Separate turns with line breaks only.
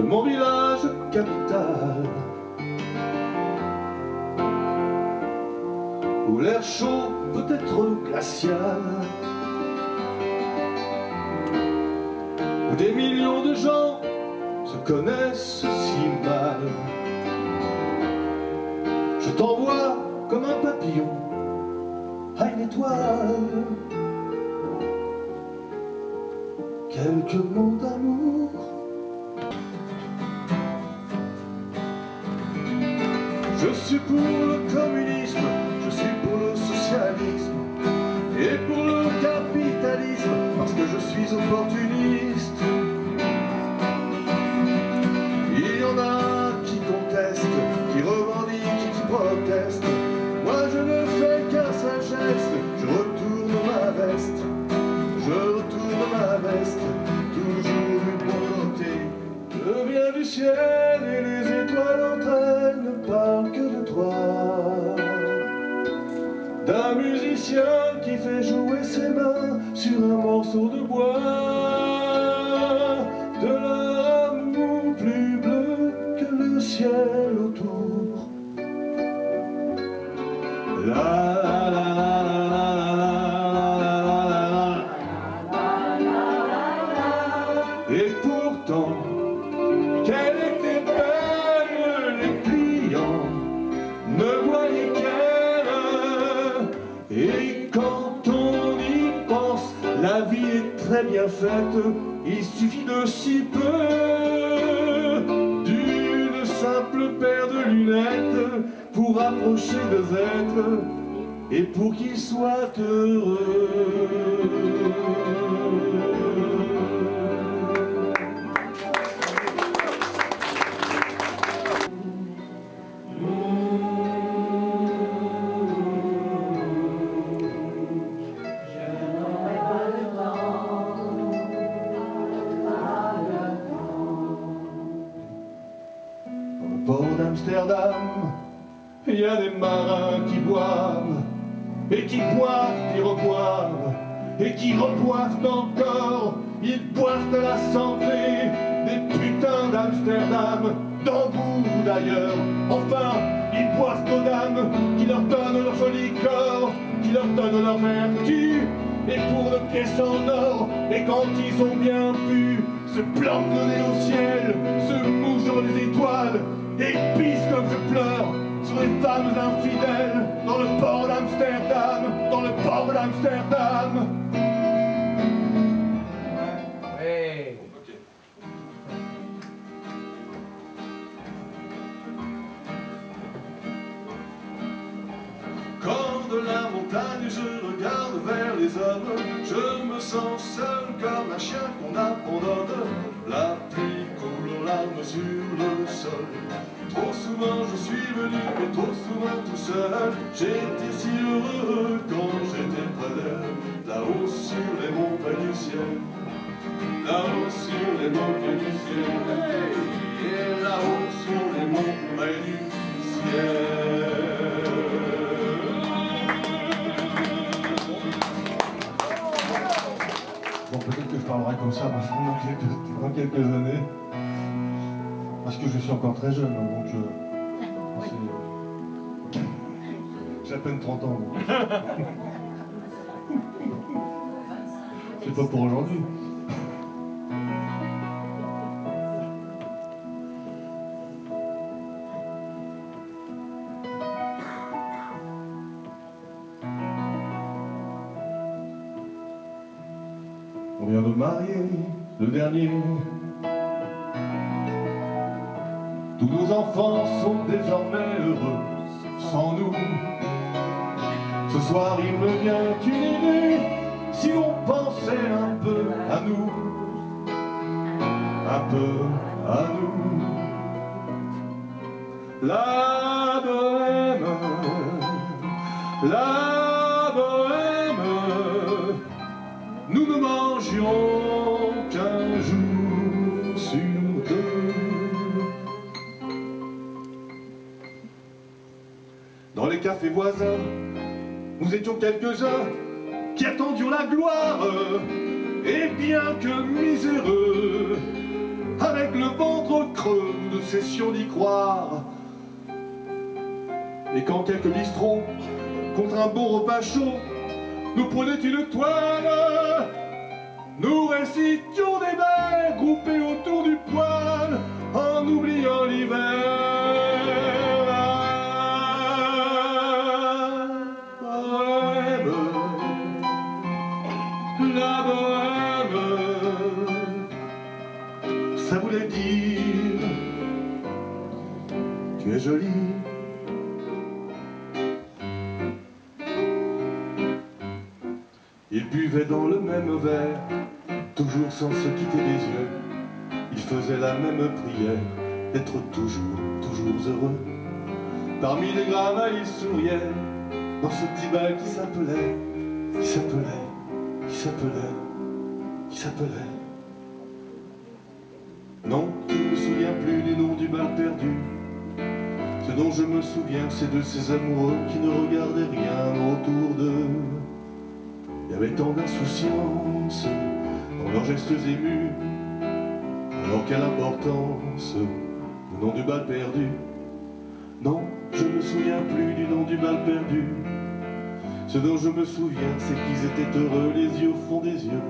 de mon village capital, où l'air chaud peut être glacial, où des millions de gens se connaissent si mal. Je t'envoie comme un papillon à une étoile quelques mots d'amour. Je suis pour le communisme, je suis pour le socialisme et pour le capitalisme, parce que je suis opportuniste. Il y en a qui contestent, qui revendiquent, qui protestent. Moi je ne fais qu'un seul geste, je retourne ma veste. Je retourne ma veste, toujours du bon côté. Je viens du ciel et les étoiles entre elles ne parlent que de toi. D'un musicien qui fait jouer ses mains sur un morceau de bois. De leur amour plus bleu que le ciel autour. La la la la la. Et pourtant, qu'elle était belle, les clients ne voyaient qu'elle. Et quand on y pense, la vie est très bien faite. Il suffit de si peu, d'une simple paire de lunettes, pour approcher deux êtres et pour qu'ils soient heureux. Au port d'Amsterdam, il y a des marins qui boivent, et qui boivent, qui reboivent, et qui reboivent encore. Ils boivent de la santé des putains d'Amsterdam, d'Hambourg d'ailleurs. Enfin, ils boivent aux dames qui leur donnent leur joli corps, qui leur donnent leur vertu, et pour de pièces en or. Et quand ils ont bien pu se plantent le nez au ciel, se mouchent dans les étoiles, et pissent comme je pleure sur les femmes infidèles dans le port d'Amsterdam, dans le port d'Amsterdam.
Ouais.
Quand de la montagne je regarde vers les hommes, je me sens seul comme un chien qu'on abandonne. La pluie coule en larmes sur le sol. Trop souvent je suis venu, mais trop souvent tout seul. J'étais si heureux quand j'étais près d'elle, là-haut sur les montagnes du ciel. Là-haut sur les montagnes du ciel. Hey, et là-haut sur les montagnes du ciel. Bon, peut-être que je parlerai comme ça pendant quelques années. Parce que je suis encore très jeune, donc j'ai à peine 30 ans. C'est pas pour aujourd'hui. On vient de marier le dernier. Tous nos enfants sont désormais heureux sans nous. Ce soir il me vient une idée, si on pensait un peu à nous, un peu à nous. La bohème, nous ne mangions qu'un jour sur deux. Dans les cafés voisins, nous étions quelques-uns qui attendions la gloire, et bien que miséreux, avec avec le ventre creux, nous ne cessions d'y croire. Et quand quelques bistrots, contre un bon repas chaud, nous prenaient une toile, nous récitions des vers groupés autour du poêle, en oubliant l'hiver. La bohème, ça voulait dire tu es jolie. Ils buvaient dans le même verre, toujours sans se quitter des yeux. Ils faisaient la même prière, d'être toujours, toujours heureux. Parmi les grammaires, ils souriaient dans ce petit bal qui s'appelait, qui s'appelait, qui s'appelait, qui s'appelait. Non, je ne me souviens plus du nom du bal perdu. Ce dont je me souviens, c'est de ces amoureux qui ne regardaient rien autour d'eux. Il y avait tant d'insouciance dans leurs gestes émus. Alors quelle importance le nom du bal perdu. Non, je ne me souviens plus du nom du bal perdu. Ce dont je me souviens, c'est qu'ils étaient heureux, les yeux au fond des yeux.